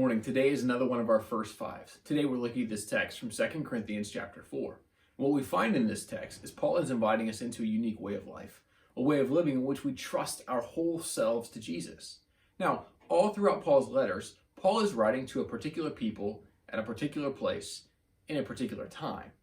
morning. Today is another one of our first fives. Today we're looking at this text from 2 Corinthians chapter 4. What we find in this text is Paul is inviting us into a unique way of life, a way of living in which we trust our whole selves to Jesus. Now, all throughout Paul's letters, Paul is writing to a particular people at a particular place in a particular time.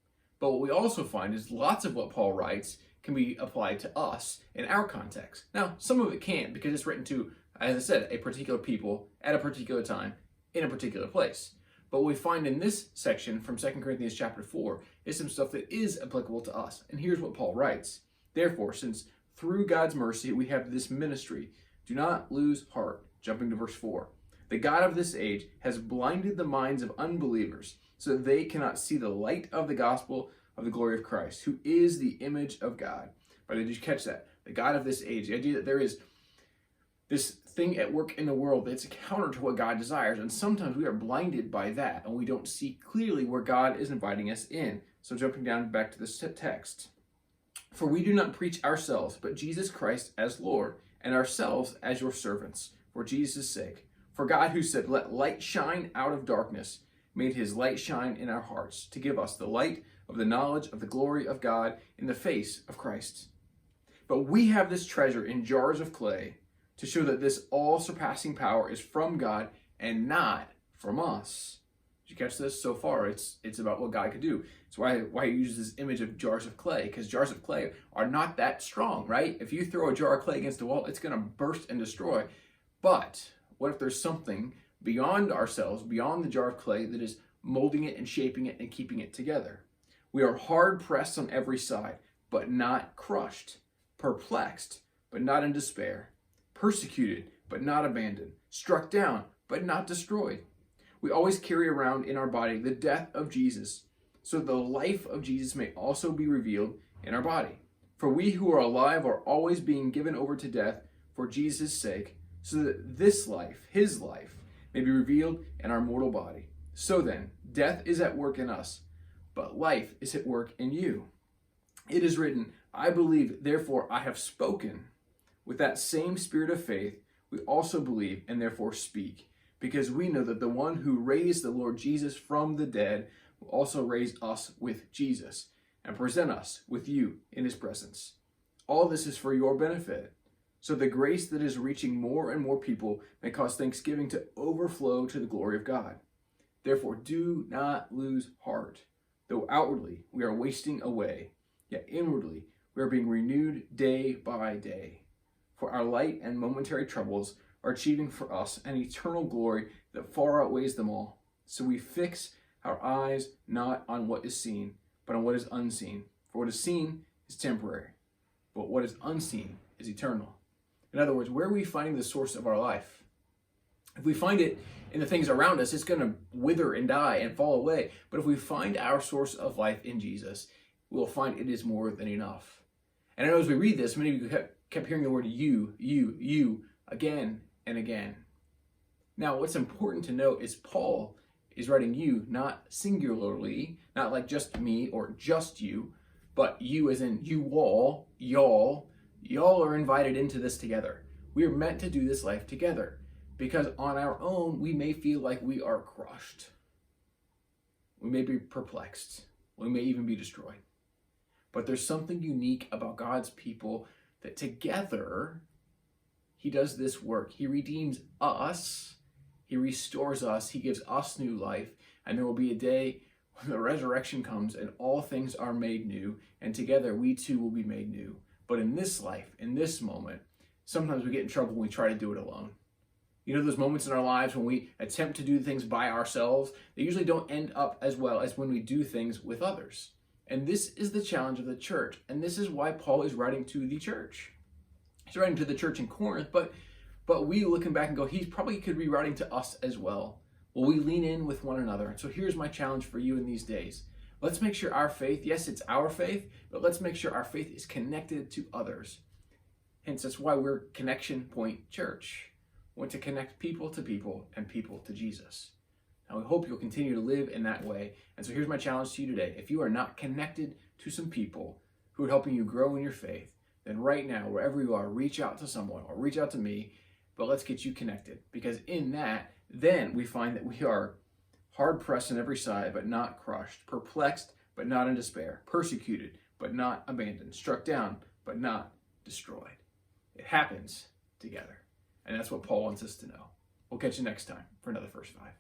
But what we also find is lots of what Paul writes can be applied to us in our context. Now, some of it can't because it's written to, as I said, a particular people at a particular time in a particular place. But what we find in this section from 2 Corinthians chapter 4 is some stuff that is applicable to us. And here's what Paul writes. Therefore, since through God's mercy we have this ministry, do not lose heart. Jumping to verse 4. The God of this age has blinded the minds of unbelievers so that they cannot see the light of the gospel of the glory of Christ, who is the image of God. But did you catch that? The God of this age, the idea that there is this thing at work in the world that's counter to what God desires, and sometimes we are blinded by that and we don't see clearly where God is inviting us in. So jumping down back to this text. For we do not preach ourselves, but Jesus Christ as Lord, and ourselves as your servants, for Jesus' sake. For God, who said, let light shine out of darkness, made his light shine in our hearts to give us the light of the knowledge of the glory of God in the face of Christ. But we have this treasure in jars of clay to show that this all-surpassing power is from God and not from us. Did you catch this? So far, it's about what God could do. It's why he uses this image of jars of clay, because jars of clay are not that strong, right? If you throw a jar of clay against a wall, it's going to burst and destroy. But what if there's something beyond ourselves, beyond the jar of clay, that is molding it and shaping it and keeping it together? We are hard pressed on every side, but not crushed, perplexed, but not in despair, persecuted, but not abandoned, struck down, but not destroyed. We always carry around in our body the death of Jesus, so that the life of Jesus may also be revealed in our body. For we who are alive are always being given over to death for Jesus' sake, so that this life, his life, may be revealed in our mortal body. So then, death is at work in us, but life is at work in you. It is written, I believe, therefore I have spoken. With that same spirit of faith, we also believe and therefore speak, because we know that the one who raised the Lord Jesus from the dead will also raise us with Jesus and present us with you in his presence. All this is for your benefit, so the grace that is reaching more and more people may cause thanksgiving to overflow to the glory of God. Therefore, do not lose heart. Though outwardly we are wasting away, yet inwardly we are being renewed day by day. For our light and momentary troubles are achieving for us an eternal glory that far outweighs them all. So we fix our eyes not on what is seen, but on what is unseen. For what is seen is temporary, but what is unseen is eternal. In other words, where are we finding the source of our life? If we find it in the things around us, it's going to wither and die and fall away. But if we find our source of life in Jesus, we'll find it is more than enough. And I know as we read this, many of you kept hearing the word you again and again. Now, what's important to note is Paul is writing you, not singularly, not like just me or just you, but you as in you all, y'all are invited into this together. We are meant to do this life together, because on our own, we may feel like we are crushed. We may be perplexed. We may even be destroyed. But there's something unique about God's people that together, he does this work. He redeems us. He restores us. He gives us new life. And there will be a day when the resurrection comes and all things are made new. And together we too will be made new. But in this life, in this moment, sometimes we get in trouble when we try to do it alone. You know those moments in our lives when we attempt to do things by ourselves? They usually don't end up as well as when we do things with others. And this is the challenge of the church. And this is why Paul is writing to the church. He's writing to the church in Corinth, but we looking back and go, he probably could be writing to us as well. Will we lean in with one another? And so here's my challenge for you in these days. Let's make sure our faith, yes, it's our faith, but let's make sure our faith is connected to others. Hence, that's why we're Connection Point Church. We want to connect people to people and people to Jesus. And we hope you'll continue to live in that way. And so here's my challenge to you today. If you are not connected to some people who are helping you grow in your faith, then right now, wherever you are, reach out to someone or reach out to me, but let's get you connected. Because in that, Then we find that we are hard pressed on every side, but not crushed, perplexed, but not in despair, persecuted, but not abandoned, struck down, but not destroyed. It happens together. And that's what Paul wants us to know. We'll catch you next time for another First Five.